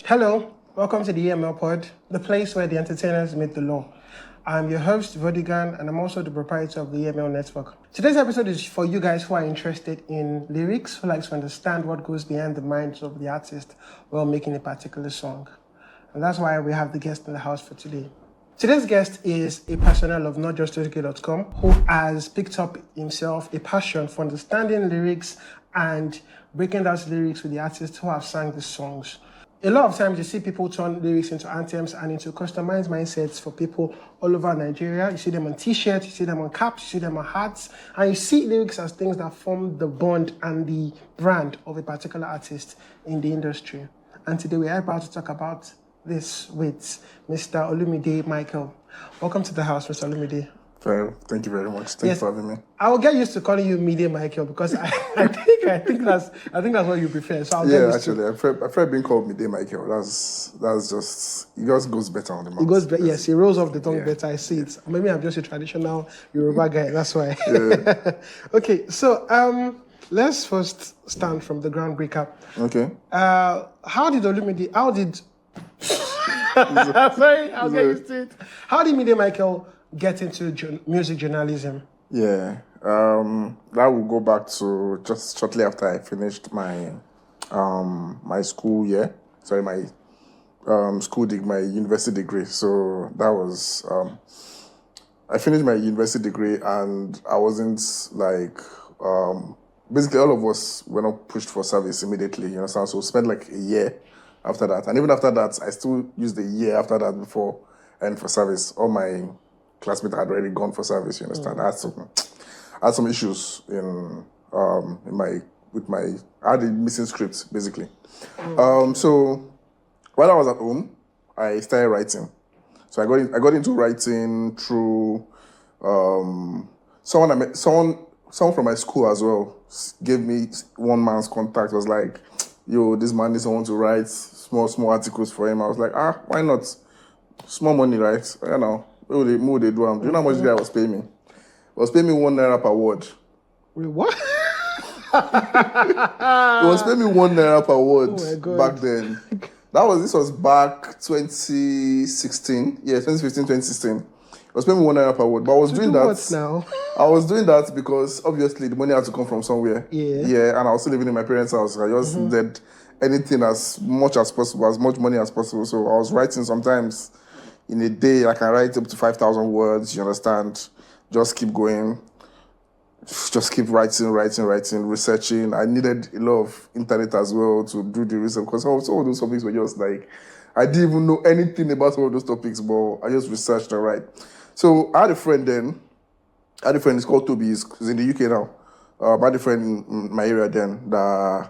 Hello, welcome to the EML Pod, the place where the entertainers meet the law. I'm your host, Vodigan, and I'm also the proprietor of the EML Network. Today's episode is for you guys who are interested in lyrics, who likes to understand what goes behind the minds of the artist while making a particular song. And that's why we have the guest in the house for today. Today's guest is a personnel of NotJustOK.com who has picked up himself a passion for understanding lyrics and breaking down lyrics with the artists who have sang the songs. A lot of times you see people turn lyrics into anthems and into customized mindsets for people all over Nigeria. You see them on t-shirts, you see them on caps, you see them on hats, and you see lyrics as things that form the bond and the brand of a particular artist in the industry. And today we are about to talk about this with Mr. Mide Michael. Welcome to the house, Mr. Mide. Thank you very much. Thanks for having me. I will get used to calling you Mide Michael because I think that's what you prefer. So I'll get used to. I prefer being called Mide Michael. That's just it just goes better on the mouth. It goes better. Yes, it rolls off the tongue better. I see it. Maybe I'm just a traditional Yoruba guy. That's why. Yeah. Okay, so let's first start from the groundbreaker. Okay. How did sorry, I'll get used to it. How did Mide Michael get into music journalism? Yeah, that will go back to just shortly after I finished my my school year. Sorry, my my university degree. So that was I finished my university degree, and I wasn't like basically all of us were not pushed for service immediately. You understand? So we spent like a year after that, and even after that, I still used a year after that before and for service. All my classmates had already gone for service. You understand? I had some issues I had a missing script basically. So while I was at home, I started writing. So I got into writing through someone from my school as well gave me one man's contact. Was like, yo, this man needs someone to write small articles for him. I was like, why not? Small money, right? You know, what they do. Do you know how much the guy was paying me? He was paying me ₦1 per word. Wait, what? He was paying me ₦1 per word back then. This was back 2016. Yeah, 2015, 2016. He was paying me ₦1 per word. But I was doing that. What now? I was doing that because obviously the money had to come from somewhere. Yeah, and I was still living in my parents' house. I just did anything as much as possible, as much money as possible. So I was writing sometimes in a day. I can write up to 5,000 words. You understand? Just keep going. Just keep writing, researching. I needed a lot of internet as well to do the research because some of those topics were just like, I didn't even know anything about some of those topics, but I just researched and write. So I had a friend then. He's called Toby. He's in the UK now. I had a friend in my area then that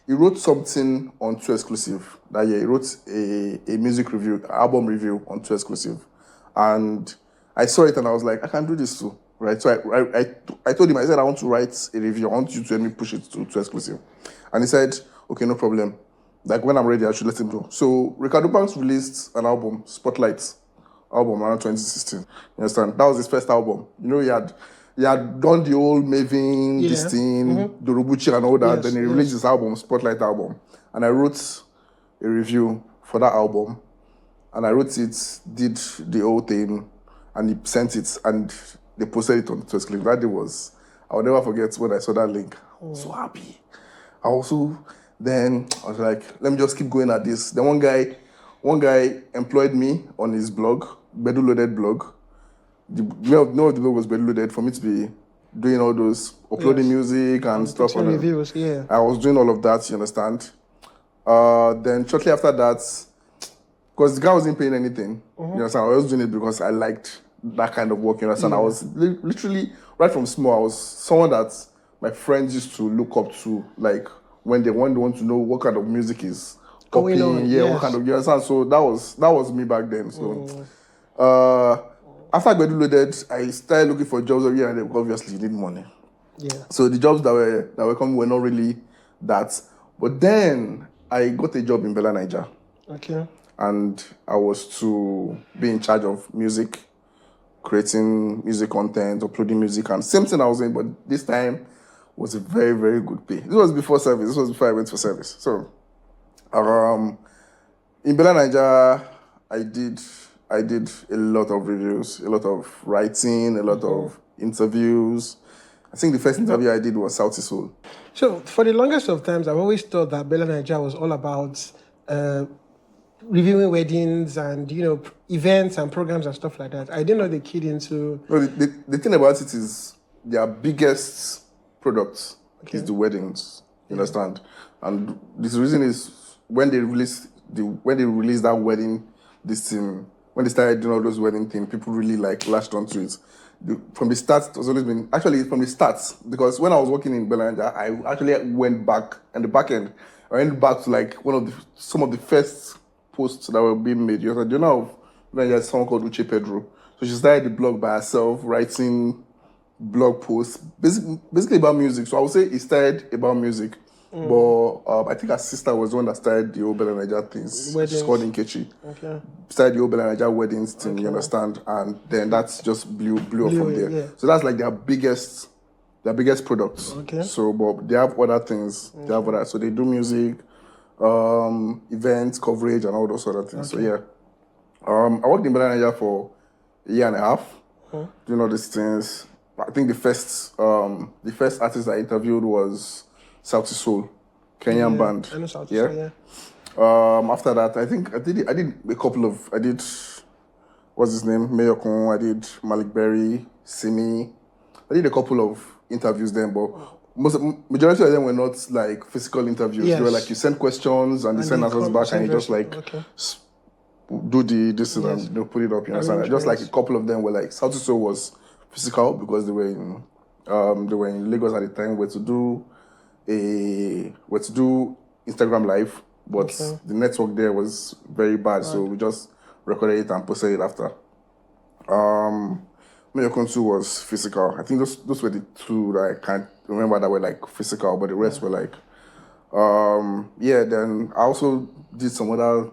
he wrote something on Too Exclusive that year. He wrote a music review, album review on Too Exclusive. And I saw it and I was like, I can do this too. Right, so I told him, I said, I want to write a review. I want you to help me push it to Exclusive. And he said, okay, no problem. Like when I'm ready, I should let him know. So Ricardo Banks released an album, Spotlight album around 2016. You understand? That was his first album. You know, he had done the old Maven, this thing, Dorobuchi and all that. Then he released his album, Spotlight album. And I wrote a review for that album. And I wrote it, did the whole thing, and he sent it, and they posted it on Too Exclusive. That day I'll never forget when I saw that link. I was so happy. I was like, let me just keep going at this. Then one guy employed me on his blog, Bedu Loaded blog. The name of the blog was Bedu Loaded for me to be doing all those, uploading music and stuff. On reviews, yeah. I was doing all of that, you understand? Then shortly after that, because the guy wasn't paying anything, you understand? I was doing it because I liked that kind of work, you understand? I was literally, right from small, I was someone that my friends used to look up to, like, when they want to know what kind of music is going on. What kind of, you understand? So that was me back then. So after I graduated, I started looking for jobs every year, and obviously you need money. Yeah. So the jobs that were coming were not really that. But then I got a job in Bella, Niger. Okay. And I was to be in charge of music, creating music content, uploading music, and same thing I was doing, but this time was a very, very good pay. This was before service. This was before I went for service. So In Bella Nigeria, I did a lot of reviews, a lot of writing, a lot of interviews. I think the first interview I did was Southie Soul. So for the longest of times, I've always thought that Bella Nigeria was all about reviewing weddings and, events and programs and stuff like that. I didn't know they keyed into... No, the thing about it is their biggest product is the weddings. You understand? And this reason is when they released that wedding, when they started doing all those wedding things, people really latched onto it. From the start, it has always been actually from the start, because when I was working in Bella Nigeria, I actually went back in the back end. I went back to some of the first posts that were being made. You know, there's someone called Uche Pedro. So she started the blog by herself, writing blog posts, basically about music. So I would say it started about music. But I think her sister was the one that started the old Bella Nigeria things. She's called Nkechi. Okay. Started the old Bella Nigeria weddings thing, you understand? And then that's just blew up from there. Yeah. So that's like their biggest products. Okay. So, but they have other things. They have other, so they do music, events, coverage, and all those other things. Okay. So yeah. I worked in Bella Nigeria for a year and a half. Doing all these things. I think the first artist I interviewed was Southie Soul, Kenyan band. I know Southie Soul, yeah. After that, I think I did a couple of, what's his name? Mayokon, I did Malik Berry, Simi. I did a couple of interviews then, but majority of them were not like physical interviews. Yes. They were like you send questions and they send answers back and you just do this and put it up. You understand? Just like a couple of them were like Southie Soul was physical because they were in Lagos at the time, were to do Instagram Live, but the network there was very bad, so we just recorded it and posted it after. Mayokon 2 was physical. I think those were the two that I can't remember that were like physical, but the rest were like, then I also did some other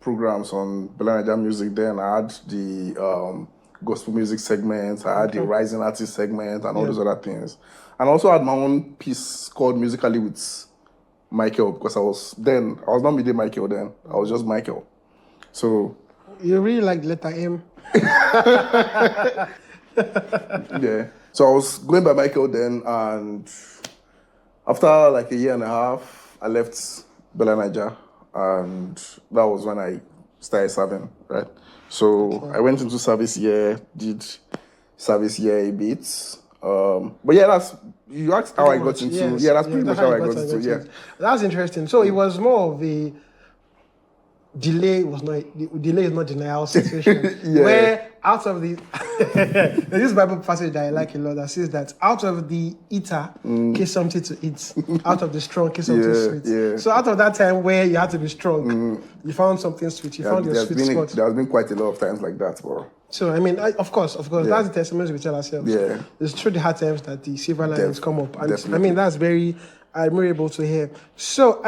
programs on Bella Nigeria Music. Then I had the gospel music segment, I had the rising artist segment and all those other things. And I also had my own piece called Musically with Michael, because I was not Mide Michael then, I was just Michael. So you really like letter M. Yeah. So I was going by Michael then, and after like a year and a half, I left Bella Nigeria, and that was when I started serving, right? So I went into service year, did service year a bit. But yeah, you asked how I got into. Yes. Yeah, that's pretty much how I got into. Yeah, that's interesting. So it was more of a delay is not denial situation. Where out of the there's this Bible passage that I like a lot that says that out of the eater came something to eat, out of the strong came something sweet. Yeah. So out of that time where you had to be strong, you found something sweet. You found your sweet spot. There has been quite a lot of times like that, bro. So I mean, of course, that's the testimonies we tell ourselves. Yeah, it's through the hard times that the silver linings come up, and definitely. I mean that's very admirable to hear. So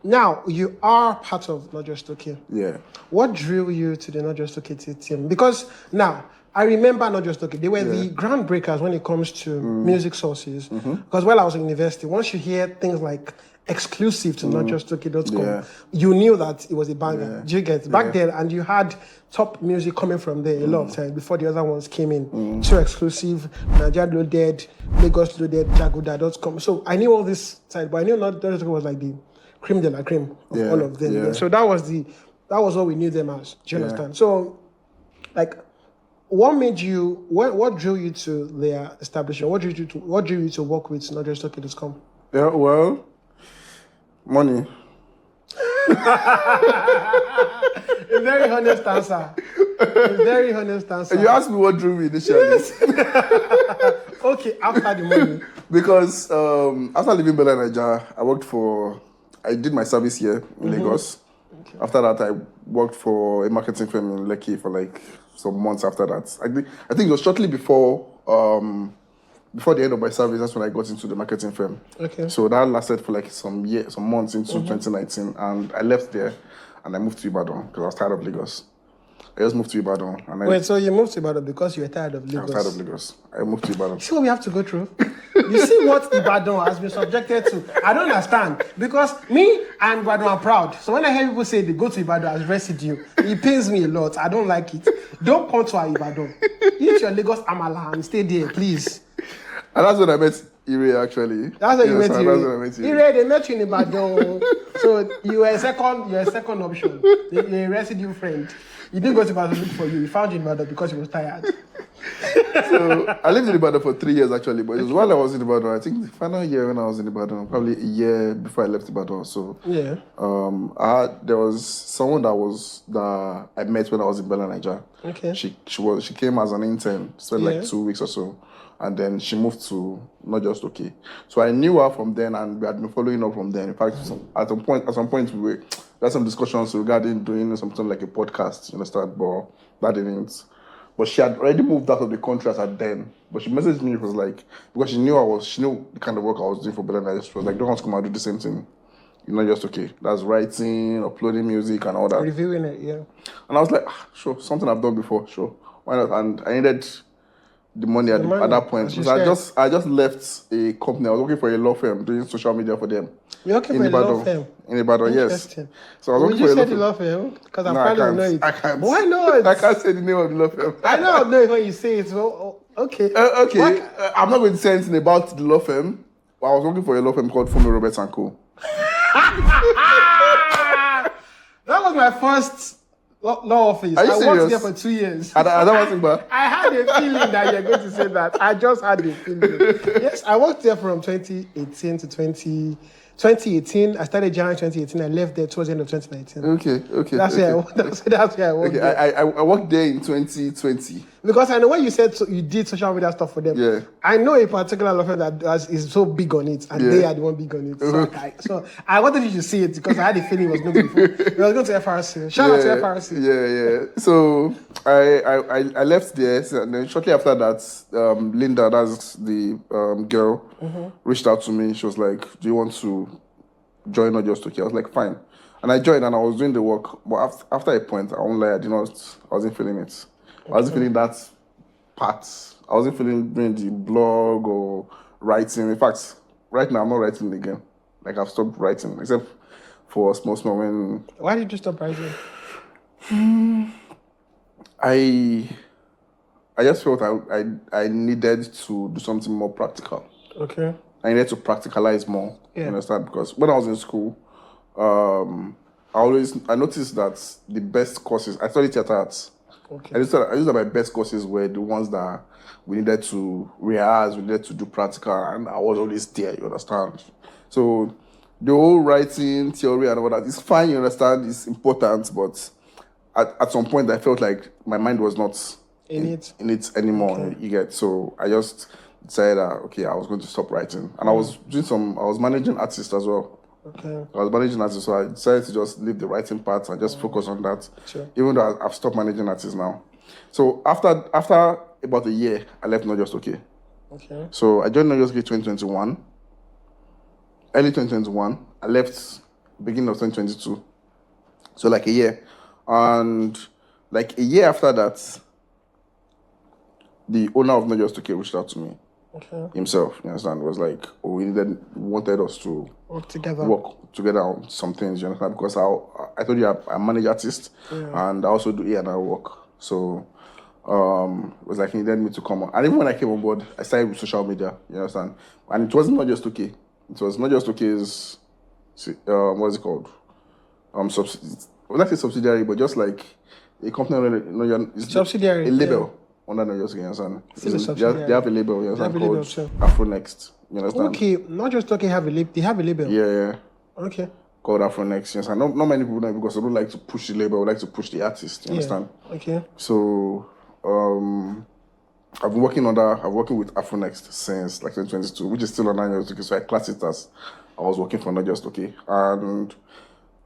now, you are part of Not Just Okay. Yeah. What drew you to the Not Just Okay team? Because now, I remember Not Just Okay. They were the groundbreakers when it comes to music sources. Because while I was in university, once you hear things like exclusive to notjustokay.com, you knew that it was a banger. Do you get? Back then, and you had top music coming from there a lot of times before the other ones came in. So exclusive, Nigeria Loaded, Lagos Loaded, Jaguda.com. So I knew all this side, but I knew Not Just Okay was like the creme de la creme of all of them. Yeah. So that was what we knew them as. Do you understand? So, like, what drew you to their establishment? What drew you to work with Not Just Okay.com? Yeah, well, money. A very honest answer. You asked me what drew me initially. Yes. Okay, after the money. Because after leaving Bella Nigeria, I did my service here in Lagos. Okay. After that, I worked for a marketing firm in Lekki for like some months after that. I think it was shortly before the end of my service, that's when I got into the marketing firm. Okay. So that lasted for like some months into 2019. And I left there and I moved to Ibadan because I was tired of Lagos. I just moved to Ibadan. Wait, so you moved to Ibadan because you were tired of Lagos? I was tired of Lagos. I moved to Ibadan. See what we have to go through? You see what Ibadan has been subjected to. I don't understand. Because me and Ibadan are proud. So when I hear people say they go to Ibadan as residue, it pains me a lot. I don't like it. Don't come to our Ibadan. Eat your Lagos Amala and stay there, please. And that's when I met Ire, actually. That's when you met Ire. That's when I met Ire. Ire, they met you in Ibadan. So you were a second option. You're a residue friend. You didn't go to Ibadan to look for you. He found you in Ibadan because he was tired. So I lived in Ibadan for 3 years, actually. But it was while I was in Ibadan. I think the final year when I was in Ibadan, probably a year before I left Ibadan. So yeah. There was someone that I met when I was in Bella, Nigeria. Okay. She came as an intern, spent like 2 weeks or so. And then she moved to Not Just Okay. So I knew her from then, and we had been following up from then. In fact, at some point we had some discussions regarding doing something like a podcast, you understand? But that didn't. But she had already moved out of the country as at then. But she messaged me, it was like, because she knew the kind of work I was doing for Bella, and she was like, don't want to come and do the same thing. You're Not Just Okay. That's writing, uploading music, and all that. Reviewing it, yeah. And I was like, sure, something I've done before, sure. Why not? And I needed the money at that point. Because I just left a company. I was working for a law firm doing social media for them. You're working for a law firm? In Ibadan, yes. So I was working for a law firm. Because I'm probably know it. I can't. Why not? I can't say the name of the law firm. I know it when you say it. So, okay. Okay. I'm not going to say anything about the law firm. I was working for a law firm called Fumi Roberts & Co. That was my first law office. Are you I worked there for 2 years. I had a feeling that you're going to say that. I just had a feeling. Yes, I worked there from 2018 to 2018. I started January 2018. I left there towards the end of 2019. Okay. That's where I worked. Okay, I worked there in 2020. Because I know when you said you did social media stuff for them, yeah. I know a particular law firm that is so big on it, and they are the one big on it. So I wanted you to see it because I had a feeling it was going to FRC. Shout out to FRC. Yeah. So I left there, and then shortly after that, Linda, that's the girl, reached out to me. She was like, "Do you want to join Not Just Okay?" I was like, "Fine." And I joined, and I was doing the work. But after a point, I won't lie, I wasn't feeling it. I wasn't feeling that part. I wasn't feeling doing the blog or writing. In fact, right now I'm not writing again. Like I've stopped writing, except for small when. Why did you stop writing? I just felt I needed to do something more practical. Okay. I needed to practicalize more. Yeah. You understand? Because when I was in school, I noticed that the best courses. I studied theater arts. Okay. I used that my best courses were the ones that we needed to rehearse, we needed to do practical, and I was always there, you understand? So the whole writing, theory, and all that is fine, you understand, it's important, but at some point I felt like my mind was not in it anymore, okay. You get? So I just decided that, okay, I was going to stop writing. And I was managing artists as well. Okay. I was managing artists, so I decided to just leave the writing part and just focus on that. Sure. Even though I've stopped managing artists now. So after about a year, I left Not Just Okay. Okay. So I joined Not Just Okay 2021. Early 2021. I left beginning of 2022. So like a year. And like a year after that, the owner of Not Just Okay reached out to me. Okay. Himself, you understand? It was like, we wanted us to work together on some things, you understand? Because I told you I manage artists, and I also do A&R work. So it was like he needed me to come on. And even when I came on board, I started with social media, you understand? And it wasn't Not Just Okay. It was Not Just Okay's, what is it called? Well, not a subsidiary, but just like a company, subsidiary, a label. Under Not Just Okay, you understand? They have a label, you understand, called Afronext, you understand? Okay, Not Just Okay have a label. They have a label? Yeah. Okay. Called Afronext, you understand? Not many people know because they don't like to push the label, they like to push the artist, you understand? Okay. So, I've been working with Afronext since like 2022, which is still on Not Just Okay, so I class it as I was working for Not Just Okay. And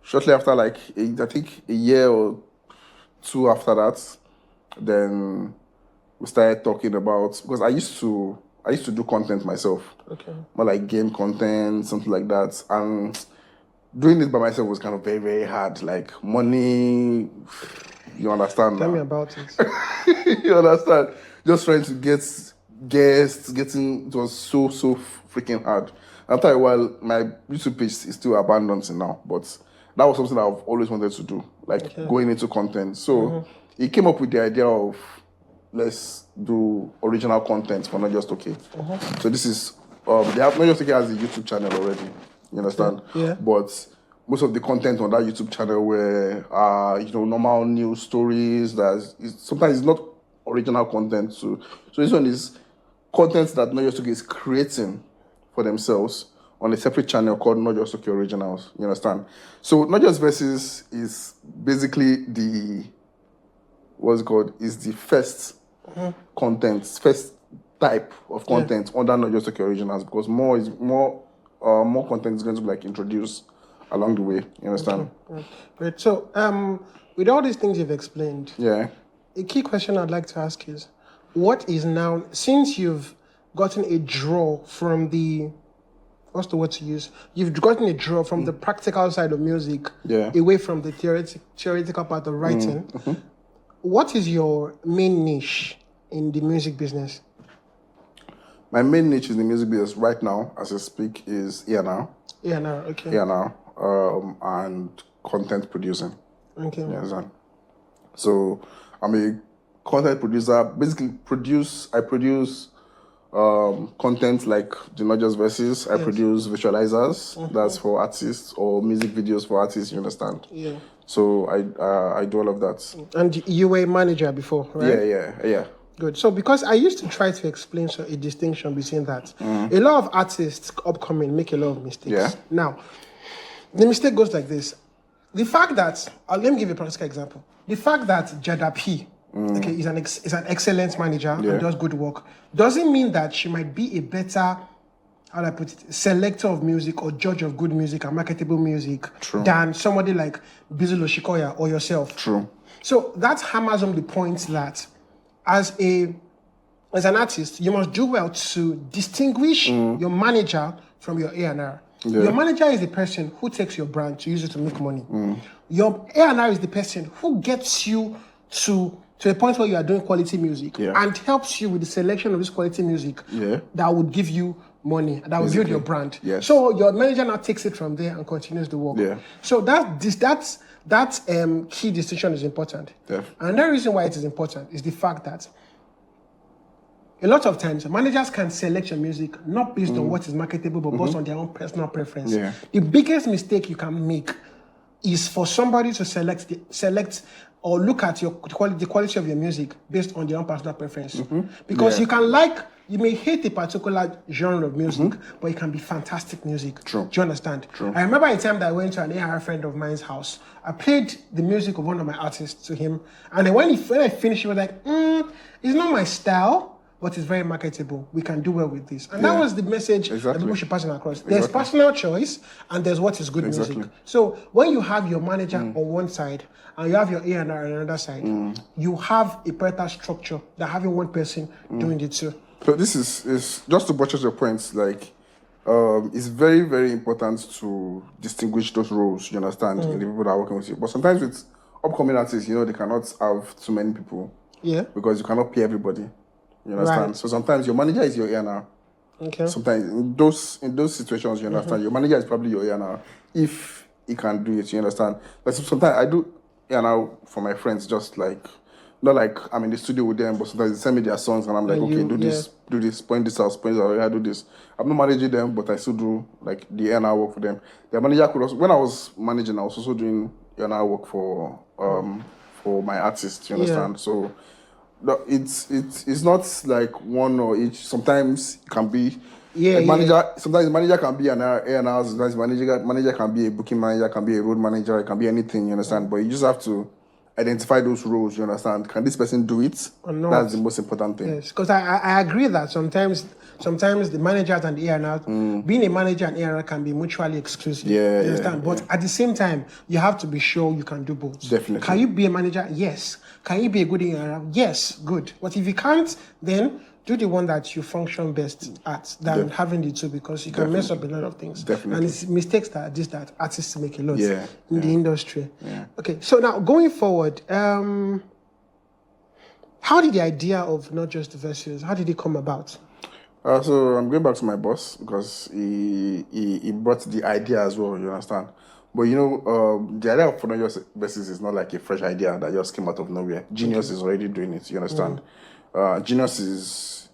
shortly after, like, I think a year or two after that, then we started talking about, because I used to do content myself. Okay. More like game content, something like that. And doing it by myself was kind of very, very hard. Like money, you understand? Tell me about it. You understand? Just trying to get guests, it was so freaking hard. After a while, my YouTube page is still abandoned now, but that was something I've always wanted to do, like going into content. So he came up with the idea of let's do original content for Not Just Okay. So this is they have Not Just Okay has a YouTube channel already. You understand? Yeah. But most of the content on that YouTube channel were normal news stories. Sometimes it's not original content. So this one is content that Not Just Okay is creating for themselves on a separate channel called Not Just Okay Originals. You understand? So Not Just Versus is basically the first content, first type of content under Not Just Okay Originals, because more content is going to be like introduced along the way. You understand? Right. So with all these things you've explained, a key question I'd like to ask is, what is now, since you've gotten a draw from the, what's the word to use? You've gotten a draw from the practical side of music away from the theoretical part of writing. What is your main niche in the music business? My main niche in the music business right now, as I speak, is A&R. A&R, okay. A&R, and content producing. Okay. You understand? So I'm a content producer. Basically, I produce content like the Not Just Verses. I produce visualizers. That's for artists, or music videos for artists. You understand? Yeah. So I do all of that. And you were a manager before, right? Yeah. Good. So because I used to try to explain a distinction between that. A lot of artists upcoming make a lot of mistakes. Yeah. Now, the mistake goes like this. The fact that, let me give you a practical example. The fact that Jada P is an excellent manager and does good work doesn't mean that she might be a better, how do I put it, selector of music or judge of good music and marketable music than somebody like Bizulo Shikoya or yourself. True. So that hammers on the point that as an artist, you must do well to distinguish your manager from your A&R. Your manager is the person who takes your brand to use it to make money. Your A&R is the person who gets you to a point where you are doing quality music and helps you with the selection of this quality music that would give you money, that will build your brand. Yes. So your manager now takes it from there and continues the work. So that key distinction is important. And the reason why it is important is the fact that a lot of times managers can select your music not based on what is marketable, but based on their own personal preference. The biggest mistake you can make is for somebody to select or look at the quality of your music based on their own personal preference. Because you may hate a particular genre of music, but it can be fantastic music. Do you understand? I remember a time that I went to an AR friend of mine's house. I played the music of one of my artists to him, and then when I finished, he was like, it's not my style, but it's very marketable. We can do well with this. And that was the message that people should pass across. There's personal choice, and there's what is good music. So when you have your manager on one side, and you have your A&R on another side, you have a better structure than having one person doing it too. So this is just to buttress your points, like it's very, very important to distinguish those roles, you understand, in the people that are working with you. But sometimes with upcoming artists, they cannot have too many people. Because you cannot pay everybody. You understand? So sometimes your manager is your A&R. Okay. Sometimes in those situations, you understand, your manager is probably your A&R if he can do it, you understand? But sometimes I do A&R for my friends, just like, not like I'm in the studio with them, but sometimes they send me their songs and I'm like, do this, point this out, do this. I'm not managing them, but I still do like the A&R work for them. Their manager could also, when I was managing, I was also doing A&R work for my artists, you understand? So it's not like one or each. Sometimes it can be Sometimes manager can be an A&R. Sometimes manager can be a booking manager, can be a road manager, it can be anything. You understand? But you just have to identify those roles. You understand? Can this person do it? Or not? That's the most important thing. Yes, because I agree that sometimes the managers and the A&R, being a manager and A&R can be mutually exclusive. You understand? But at the same time, you have to be sure you can do both. Definitely. Can you be a manager? Yes. Can you be a good A&R? Yes. Good. But if you can't, then do the one that you function best at than having the two, because you can mess up a lot of things. Definitely. And it's mistakes that artists make a lot in the industry. Okay, so now going forward, How did the idea of Not Just Verses, how did it come about? So I'm going back to my boss because he brought the idea as well, you understand? But the idea of Not Just Verses is not like a fresh idea that just came out of nowhere. Genius is already doing it, you understand? Genius is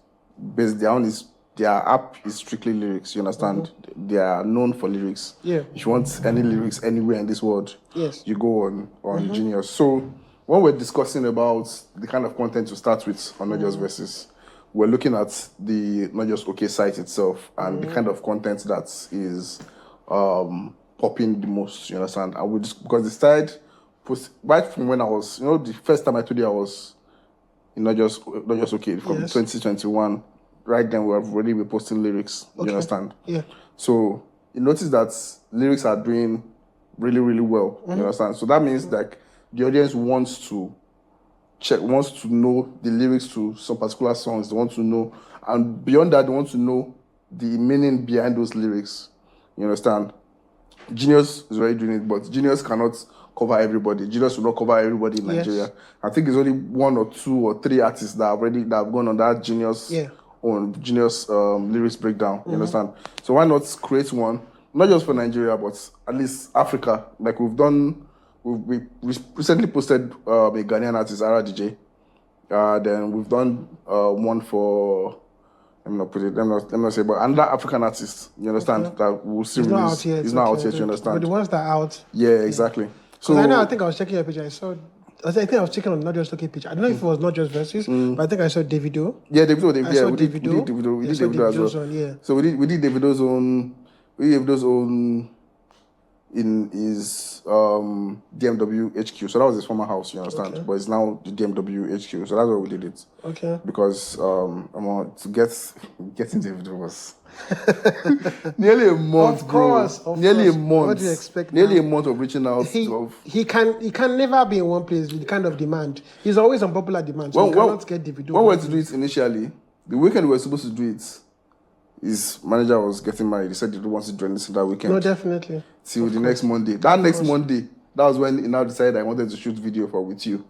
based, their app is strictly lyrics, you understand? They are known for lyrics. Yeah. If you want any lyrics anywhere in this world, Yes. you go on Genius. So when we're discussing about the kind of content to start with on Not Just Verses, we're looking at the Not Just OK site itself and the kind of content that is popping the most, you understand? And we just, because they started right from when I was, the first time I told you I was in Not Just OK from 2021. Right then, we have already been posting lyrics. You understand? Yeah. So you notice that lyrics are doing really, really well. You understand? So that means like the audience wants to know the lyrics to some particular songs. They want to know, and beyond that, they want to know the meaning behind those lyrics. You understand? Genius is already doing it, but Genius cannot cover everybody. Genius will not cover everybody in Nigeria. I think it's only 1 or 2 or 3 artists that have gone on that Genius lyrics breakdown. You understand? So why not create one, not just for Nigeria, but at least Africa? Like we've done. We recently posted a Ghanaian artist, Ara DJ. Then we've done one for, let me not say, but another African artist, you understand, that we'll see release. It's not out yet, you understand. But the ones that are out. Yeah, exactly. So I think I was checking your page. I think I was checking on Not Just OK page. I don't know if it was Not Just Verses, but I think I saw Davido. Yeah, Davido. We did Davido as well. Yeah. So we did Davido's own in his DMW HQ. So that was his former house, you understand? But it's now the DMW HQ. So that's why we did it. Okay. Because to getting Davido was nearly a month, of course. Nearly a month. What do you expect? Nearly a month of reaching out. He can never be in one place with the kind of demand. He's always on popular demand. So you cannot get Davido. When we were to do it initially, the weekend we were supposed to do it, his manager was getting married. He said he didn't want to join us that weekend. No, definitely. Till the next Monday. That next Monday, that was when he now decided I wanted to shoot video with you.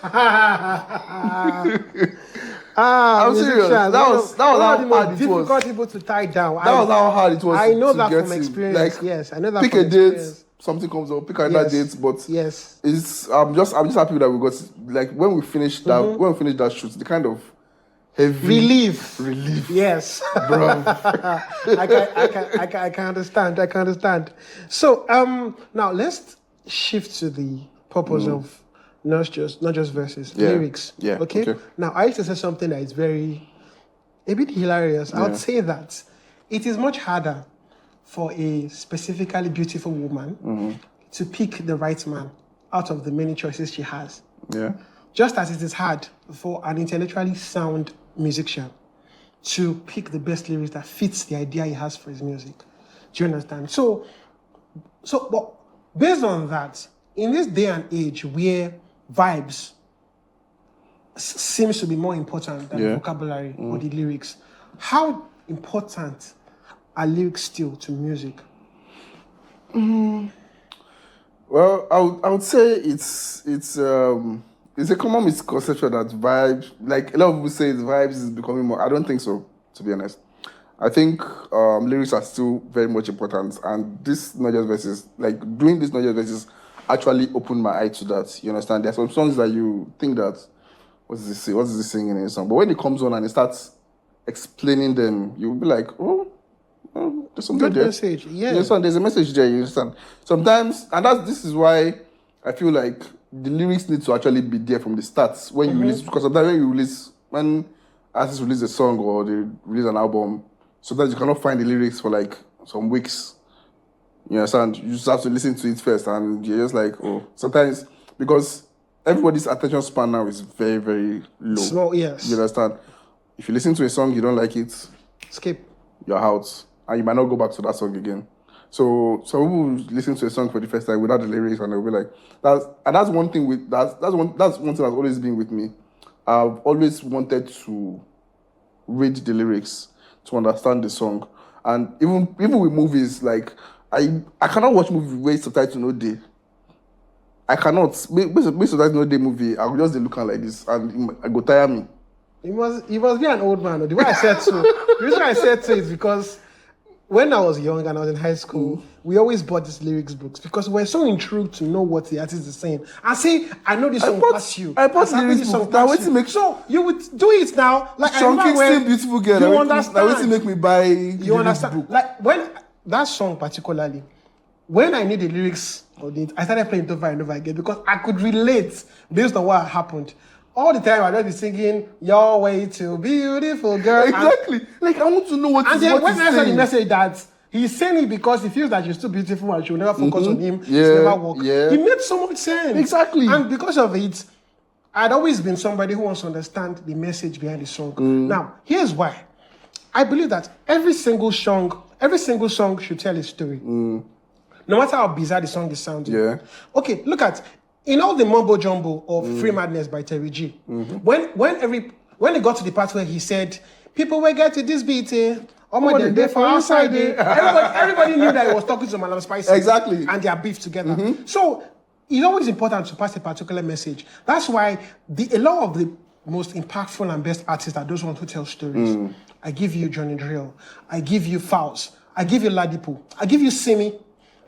I'm serious. That was how hard it was. Difficult people to tie down. That was how hard it was. I know that from experience. Yes, I know that pick from experience. Pick a date, something comes up. Pick another date, but it's. I'm just happy that we got like when we finished that shoot, the kind of heavy relief. Yes, bro. I can understand. So now let's shift to the purpose of not just verses, lyrics. Yeah. Okay. Now I used to say something that is a bit hilarious. I would say that it is much harder for a specifically beautiful woman to pick the right man out of the many choices she has. Yeah. Just as it is hard for an intellectually sound musician to pick the best lyrics that fits the idea he has for his music. Do you understand? So but based on that, in this day and age where vibes seems to be more important than vocabulary or the lyrics, how important are lyrics still to music? Well, I would say it's a common misconception that vibes, like a lot of people say vibes is becoming more. I don't think so, to be honest. I think lyrics are still very much important, and this Not Just Verses, like doing this Not Just Verses actually opened my eye to that. You understand? There are some songs that you think that, what is this singing in a song? But when it comes on and it starts explaining them, you'll be like, oh, there's something Good there. message, yeah. You understand? There's a message there, you understand? Sometimes, and this is why I feel like the lyrics need to actually be there from the start when you release, because sometimes when artists release a song or they release an album, sometimes you cannot find the lyrics for like some weeks. You understand? You just have to listen to it first, and you're just like, oh. Sometimes, because everybody's attention span now is very, very low. Small, yes. You understand? If you listen to a song, you don't like it, skip. You're out, and you might not go back to that song again. So some people listen to a song for the first time without the lyrics, and they'll be like, that's one thing with that's one thing that's always been with me. I've always wanted to read the lyrics to understand the song, and even with movies, like I cannot watch movies where subtitle no day. I cannot. Based on that no day movie, I will just look at like this and it go tire me. You must be an old man. The way I said so, the reason I said so is because when I was young and I was in high school, we always bought these lyrics books because we're so intrigued to know what the artist is saying. I say, I know this song past you. I bought lyrics books. Now wait to make sure you would do it now. Like Chunky still beautiful girl. You understand? Now wait to make me buy. You understand? Book. Like when that song particularly, when I knew the lyrics of it, I started playing it over and over again because I could relate based on what happened. All the time I'd just be singing, "Your way to beautiful girl." Exactly. Like I want to know what. And then when I saw the message that he's saying it because he feels that you're still beautiful and she'll never focus on him, yeah, never work. Yeah. It made so much sense. Exactly. And because of it, I'd always been somebody who wants to understand the message behind the song. Now, here's why. I believe that every single song should tell a story. No matter how bizarre the song is sounding. Yeah. Okay, look at in all the mumbo jumbo of Free Madness by Terry G. When it got to the part where he said, "People will get to this beat, they're for outside." Everybody knew that he was talking to Malam Spicy. Exactly. And they are beef together. So it's always important to pass a particular message. That's why a lot of the most impactful and best artists are those ones who tell stories. I give you Johnny Drill. I give you Fouls. I give you Ladipo. I give you Simi.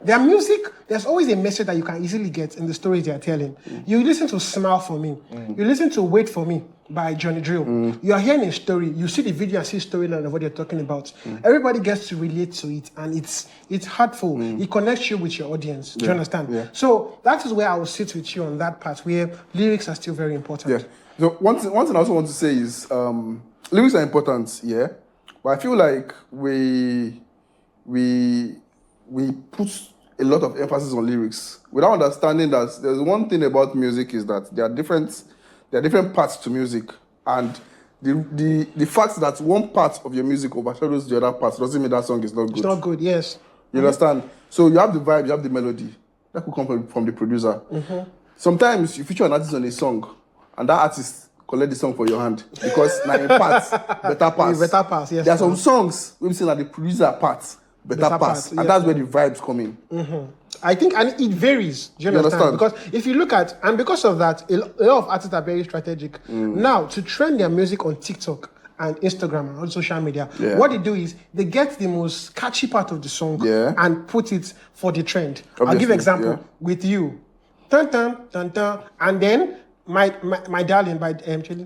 Their music, there's always a message that you can easily get in the stories they are telling. You listen to Smile For Me. You listen to Wait For Me by Johnny Drill. You are hearing a story. You see the video and see the storyline of what they're talking about. Everybody gets to relate to it, and it's heartful. It connects you with your audience. Do you understand? Yeah. So that is where I will sit with you on that part, where lyrics are still very important. Yeah. So one thing I also want to say is lyrics are important, yeah. But I feel like we put a lot of emphasis on lyrics without understanding that there's one thing about music is that there are different parts to music, and the fact that one part of your music overshadows the other part doesn't mean that song is not good. It's not good, yes. You understand? So you have the vibe, you have the melody. That could come from the producer. Sometimes you feature an artist on a song, and that artist collect the song for your hand because now in parts, better pass. Better pass, yes. There are some songs we say that the producer parts. Better pass. And that's where the vibes come in. I think, and it varies. Do you understand? Because if you look at, and because of that, a lot of artists are very strategic. Now, to trend their music on TikTok and Instagram and on social media, what they do is they get the most catchy part of the song and put it for the trend. Obviously, I'll give an example with you. Dun, dun, dun, dun, and then my darling by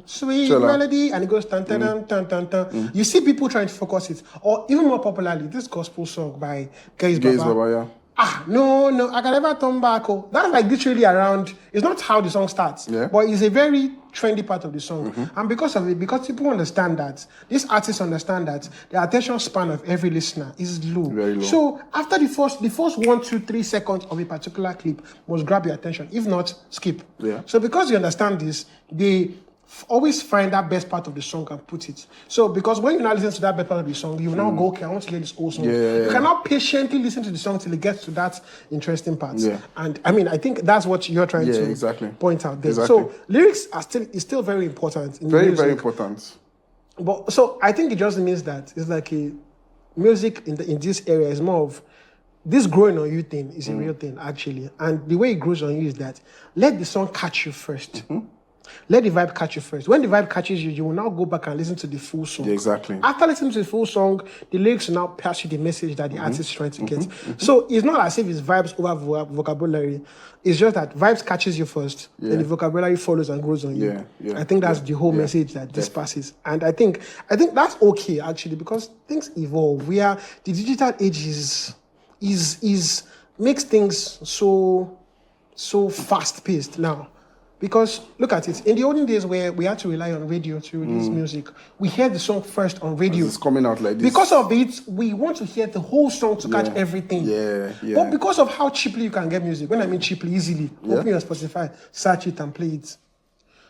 sweet melody, and it goes tan tan tan tan tan. You see people trying to focus it, or even more popularly, this gospel song by Gaze Baba. No, I can never turn back. Oh, that's like literally around. It's not how the song starts, but it's a very trendy part of the song. And because of it, because people understand that, these artists understand that the attention span of every listener is low. Very low. So after the first 1, 2, 3 seconds of a particular clip must grab your attention. If not, skip. So because you understand this, they always find that best part of the song and put it. So because when you now listen to that best part of the song, you now go, okay, I want to hear this whole song. You cannot patiently listen to the song till it gets to that interesting part. And I mean, I think that's what you're trying to point out there. So lyrics is still very important. Very important. But so I think it just means that it's like a music in this area is more of this growing on you thing is a real thing actually. And the way it grows on you is that let the song catch you first. Let the vibe catch you first. When the vibe catches you, you will now go back and listen to the full song. Exactly. After listening to the full song, the lyrics will now pass you the message that the artist is trying to get. So it's not as if it's vibes over vocabulary. It's just that vibes catches you first, then the vocabulary follows and grows on you. I think that's the whole message that this passes. And I think that's okay actually, because things evolve. The digital age is makes things so fast paced now. Because look at it, in the olden days where we had to rely on radio to release music, we hear the song first on radio. It's coming out like this. Because of it, we want to hear the whole song to catch everything. But because of how cheaply you can get music, when I mean cheaply, easily, open your Spotify, search it and play it.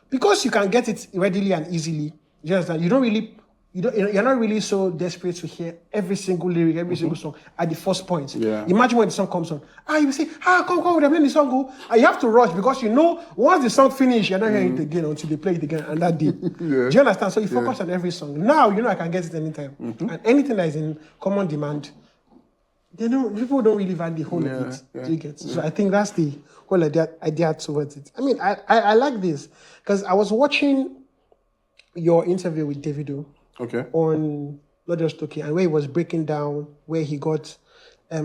Because you can get it readily and easily, just that you're not really so desperate to hear every single lyric, every single song at the first point. Imagine when the song comes on. You say, come, they're playing the song, go. And you have to rush because you know once the song finishes, you're not hearing it again until they play it again and that day. Do you understand? So you focus on every song. Now, I can get it anytime. And anything that is in common demand, people don't really value the whole of it. Do you get? So I think that's the whole idea towards it. I mean, I like this because I was watching your interview with Davido on Not Just Talking, and where he was breaking down where he got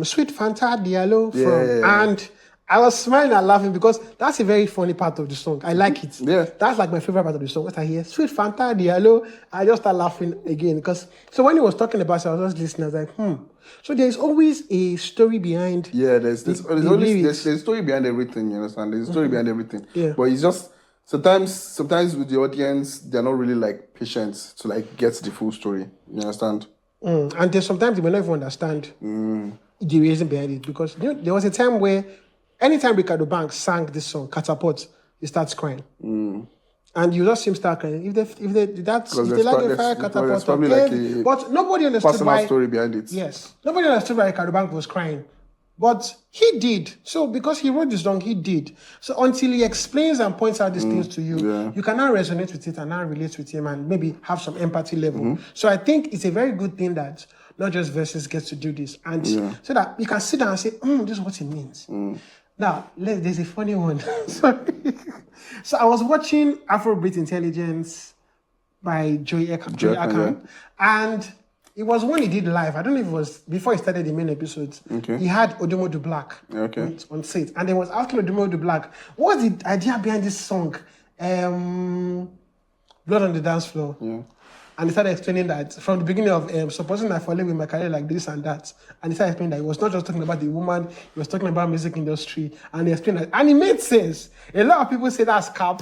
Sweet Fanta Diallo from. And I was smiling and laughing because that's a very funny part of the song. I like it. Yeah. That's like my favorite part of the song. Once I hear Sweet Fanta Diallo, I just start laughing again. So when he was talking about it, I was just listening. I was like, So there's always a story behind. Yeah, there's a story behind everything, you understand? There's a story behind everything. Yeah. But it's just sometimes with the audience, they're not really like patient to like get the full story. You understand? And there's sometimes they may not even understand the reason behind it. Because there was a time where anytime Ricardo Banks sang this song, Catapult, he starts crying. And you just see him start crying. If they like a fire catapult, probably like but nobody understood personal story behind it. Yes, nobody understood why Ricardo Banks was crying, but he did. So because he wrote this song, he did. So until he explains and points out these things to you, you can now resonate with it and now relate with him and maybe have some empathy level. So I think it's a very good thing that Not Just Verses gets to do this, and so that you can sit down and say, this is what it means. Now, there's a funny one. Sorry. So I was watching Afrobeat Intelligence by Joey Akan, and it was when he did live. I don't know if it was before he started the main episodes. He had Odumodu Black on set, and they was asking Odumodu Black, what's the idea behind this song, Blood on the Dance Floor? And he started explaining that from the beginning of supposing I follow with my career like this and that. And he started explaining that he was not just talking about the woman, he was talking about music industry. And he explained that. And it made sense. A lot of people say that's cap,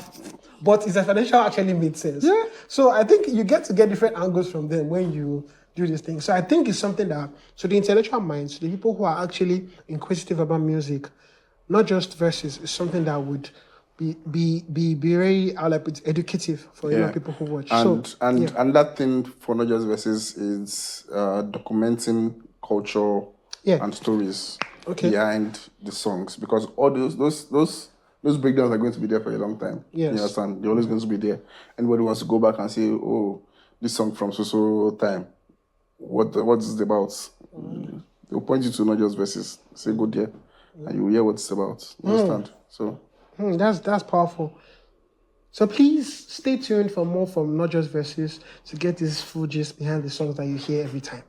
but his explanation actually made sense. Yeah. So I think you get to get different angles from them when you do this thing. So I think it's something that, so the intellectual minds, the people who are actually inquisitive about music, Not Just Verses, is something that would be very educative for a lot of people who watch. And that thing for Not Just Verses is documenting culture and stories behind the songs, because all those breakdowns are going to be there for a long time. Yes. You understand? They're always going to be there. Anybody wants to go back and say, oh, this song from so time, what is it about? They'll point you to Not Just Verses. Say go there, and you will hear what it's about. You understand? So. That's powerful. So please stay tuned for more from Not Just Verses to get this full gist behind the songs that you hear every time.